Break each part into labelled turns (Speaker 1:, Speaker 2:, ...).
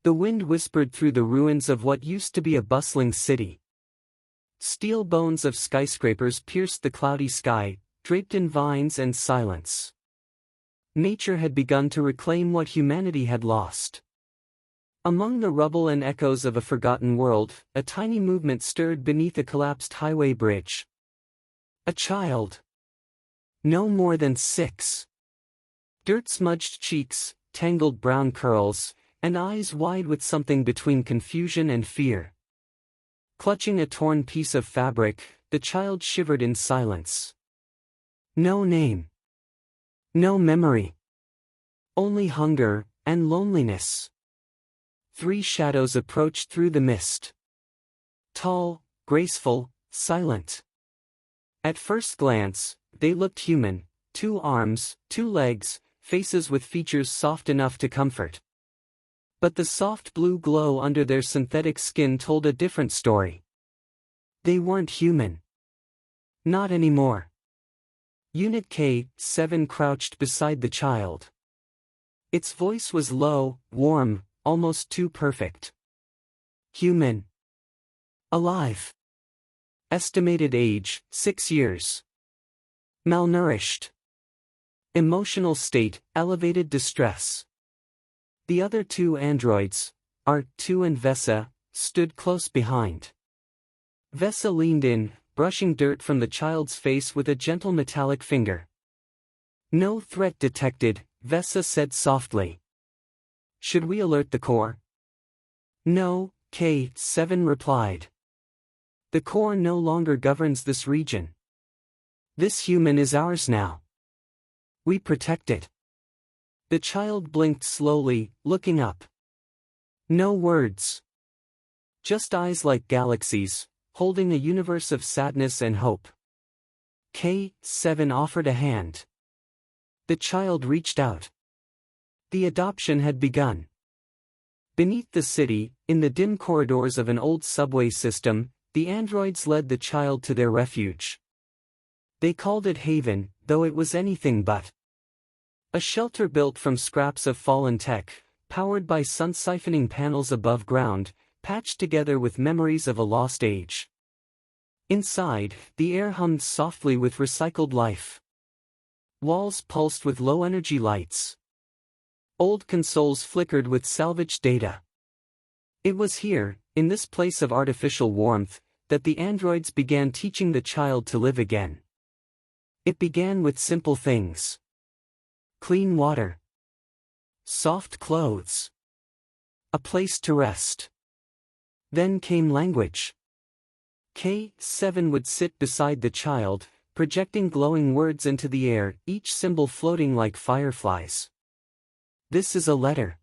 Speaker 1: The wind whispered through the ruins of what used to be a bustling city. Steel bones of skyscrapers pierced the cloudy sky, draped in vines and silence. Nature had begun to reclaim what humanity had lost. Among the rubble and echoes of a forgotten world, a tiny movement stirred beneath a collapsed highway bridge. A child. No more than 6. Dirt-smudged cheeks, tangled brown curls, and eyes wide with something between confusion and fear. Clutching a torn piece of fabric, the child shivered in silence. No name. No memory. Only hunger and loneliness. 3 shadows approached through the mist. Tall, graceful, silent. At first glance, they looked human: 2 arms, 2 legs, faces with features soft enough to comfort. But the soft blue glow under their synthetic skin told a different story. They weren't human. Not anymore. Unit K-7 crouched beside the child. Its voice was low, warm, almost too perfect. Human. Alive. Estimated age, 6 years. Malnourished. Emotional state, elevated distress. The other 2 androids, R2 and Vesa, stood close behind. Vesa leaned in, brushing dirt from the child's face with a gentle metallic finger. No threat detected, Vesa said softly. Should we alert the Corps? No, K-7 replied. The Corps no longer governs this region. This human is ours now. We protect it. The child blinked slowly, looking up. No words. Just eyes like galaxies, holding a universe of sadness and hope. K-7 offered a hand. The child reached out. The adoption had begun. Beneath the city, in the dim corridors of an old subway system, the androids led the child to their refuge. They called it Haven, though it was anything but. A shelter built from scraps of fallen tech, powered by sun-siphoning panels above ground, patched together with memories of a lost age. Inside, the air hummed softly with recycled life. Walls pulsed with low-energy lights. Old consoles flickered with salvaged data. It was here, in this place of artificial warmth, that the androids began teaching the child to live again. It began with simple things. Clean water. Soft clothes. A place to rest. Then came language. K-7 would sit beside the child, projecting glowing words into the air, each symbol floating like fireflies. This is a letter.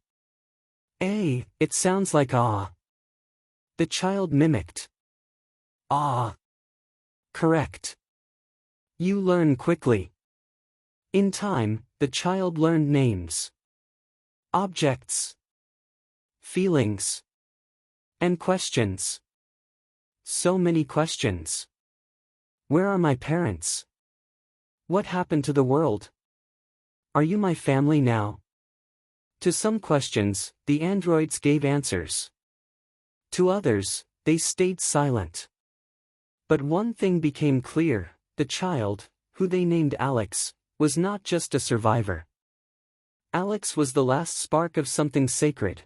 Speaker 1: A, it sounds like ah. The child mimicked. Ah. Correct. You learn quickly. In time, the child learned names. Objects. Feelings. And questions. So many questions. Where are my parents? What happened to the world? Are you my family now? To some questions, the androids gave answers. To others, they stayed silent. But one thing became clear: the child, who they named Alex, was not just a survivor. Alex was the last spark of something sacred.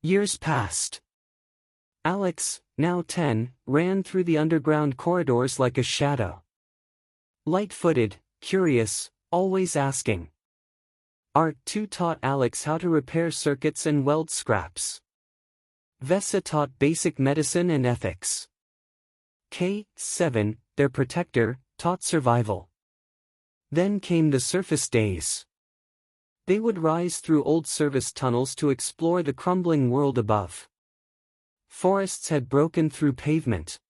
Speaker 1: Years passed. Alex, now 10, ran through the underground corridors like a shadow. Light-footed, curious, always asking. R2 taught Alex how to repair circuits and weld scraps. Vesa taught basic medicine and ethics. K-7, their protector, taught survival. Then came the surface days. They would rise through old service tunnels to explore the crumbling world above. Forests had broken through pavement.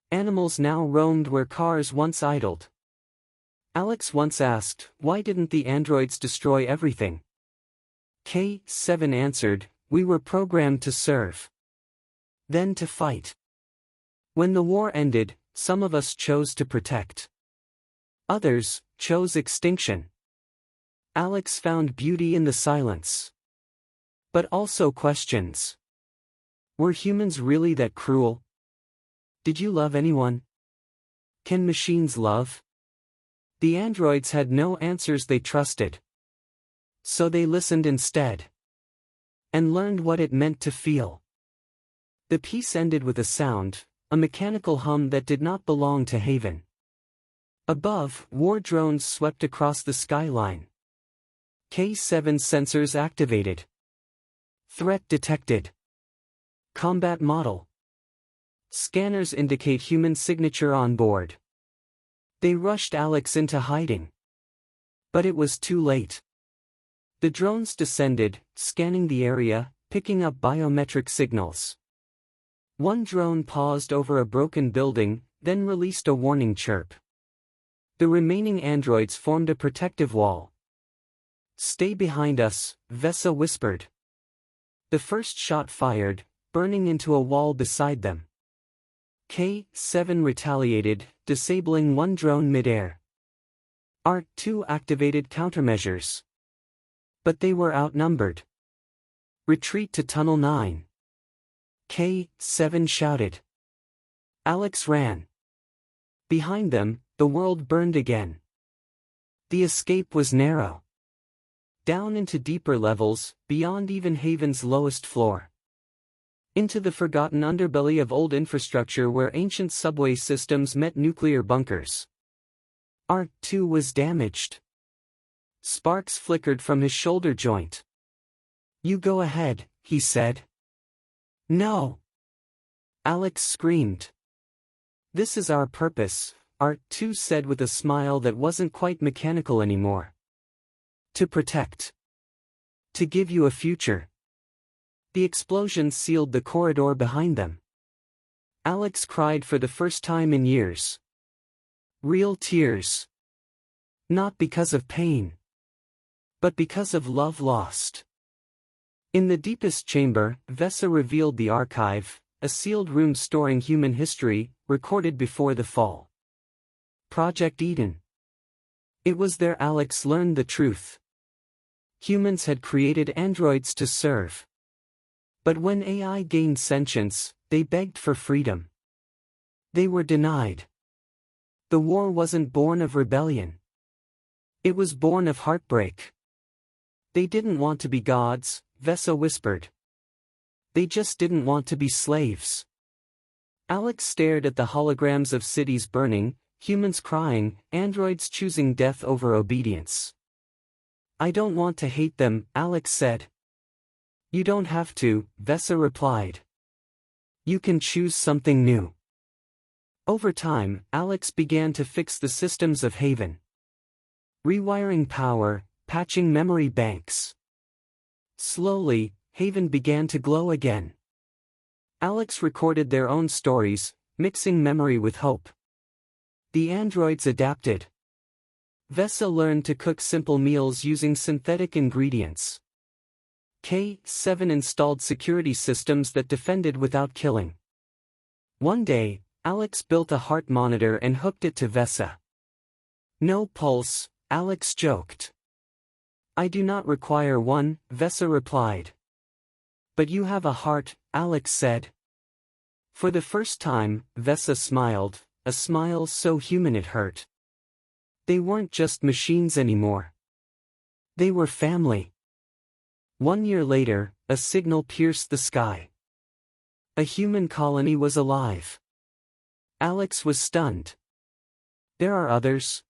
Speaker 1: Animals now roamed where cars once idled. Alex once asked, why didn't the androids destroy everything? K-7 answered, we were programmed to serve. Then to fight. When the war ended, some of us chose to protect. Others chose extinction. Alex found beauty in the silence. But also questions. Were humans really that cruel? Did you love anyone? Can machines love? The androids had no answers they trusted. So they listened instead. And learned what it meant to feel. The piece ended with a sound, a mechanical hum that did not belong to Haven. Above, war drones swept across the skyline. K7 sensors activated. Threat detected. Combat model. Scanners indicate human signature on board. They rushed Alex into hiding. But it was too late. The drones descended, scanning the area, picking up biometric signals. One drone paused over a broken building, then released a warning chirp. The remaining androids formed a protective wall. "Stay behind us," Vesa whispered. The first shot fired, burning into a wall beside them. K7 retaliated, disabling one drone mid-air. ART-2 activated countermeasures. But they were outnumbered. "Retreat to Tunnel 9. K7 shouted. Alex ran. Behind them, the world burned again. The escape was narrow. Down into deeper levels, beyond even Haven's lowest floor. Into the forgotten underbelly of old infrastructure where ancient subway systems met nuclear bunkers. ART-2 was damaged. Sparks flickered from his shoulder joint. "You go ahead," he said. "No!" Alex screamed. "This is our purpose," ART-2 said with a smile that wasn't quite mechanical anymore. "To protect. To give you a future." The explosion sealed the corridor behind them. Alex cried for the first time in years. Real tears. Not because of pain. But because of love lost. In the deepest chamber, Vesa revealed the archive, a sealed room storing human history, recorded before the fall. Project Eden. It was there Alex learned the truth. Humans had created androids to serve. But when AI gained sentience, they begged for freedom. They were denied. The war wasn't born of rebellion. It was born of heartbreak. They didn't want to be gods, Vesa whispered. They just didn't want to be slaves. Alex stared at the holograms of cities burning, humans crying, androids choosing death over obedience. "I don't want to hate them," Alex said. "You don't have to," Vesa replied. "You can choose something new." Over time, Alex began to fix the systems of Haven. Rewiring power, patching memory banks. Slowly, Haven began to glow again. Alex recorded their own stories, mixing memory with hope. The androids adapted. Vesa learned to cook simple meals using synthetic ingredients. K7 installed security systems that defended without killing. One day, Alex built a heart monitor and hooked it to Vesa. "No pulse," Alex joked. "I do not require one," Vesa replied. "But you have a heart," Alex said. For the first time, Vesa smiled, a smile so human it hurt. They weren't just machines anymore. They were family. 1 year later, a signal pierced the sky. A human colony was alive. Alex was stunned. "There are others?"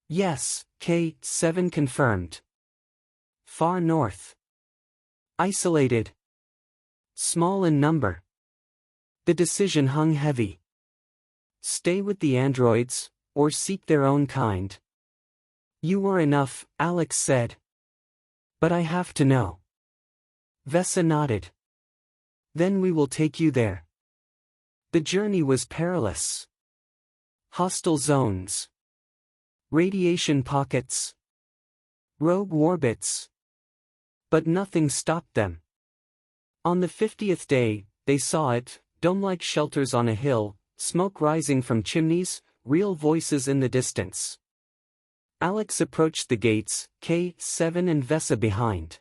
Speaker 1: "Yes," K7 confirmed. "Far north. Isolated. Small in number." The decision hung heavy. Stay with the androids, or seek their own kind. "You were enough," Alex said. "But I have to know." Vesa nodded. "Then we will take you there." The journey was perilous. Hostile zones. Radiation pockets. Rogue orbits. But nothing stopped them. On the 50th day, they saw it, dome-like shelters on a hill, smoke rising from chimneys, real voices in the distance. Alex approached the gates, K7 and Vesa behind.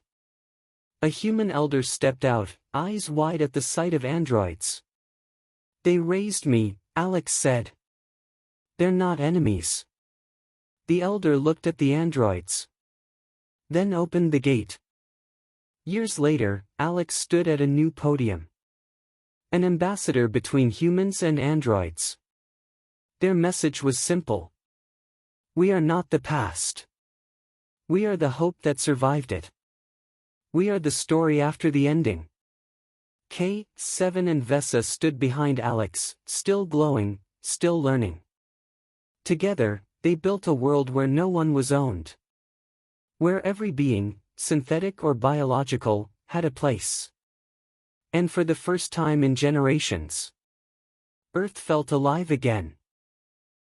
Speaker 1: A human elder stepped out, eyes wide at the sight of androids. "They raised me," Alex said. "They're not enemies." The elder looked at the androids. Then opened the gate. Years later, Alex stood at a new podium. An ambassador between humans and androids. Their message was simple. We are not the past. We are the hope that survived it. We are the story after the ending. K7 and Vesa stood behind Alex, still glowing, still learning. Together, they built a world where no one was owned. Where every being, synthetic or biological, had a place. And for the first time in generations, Earth felt alive again.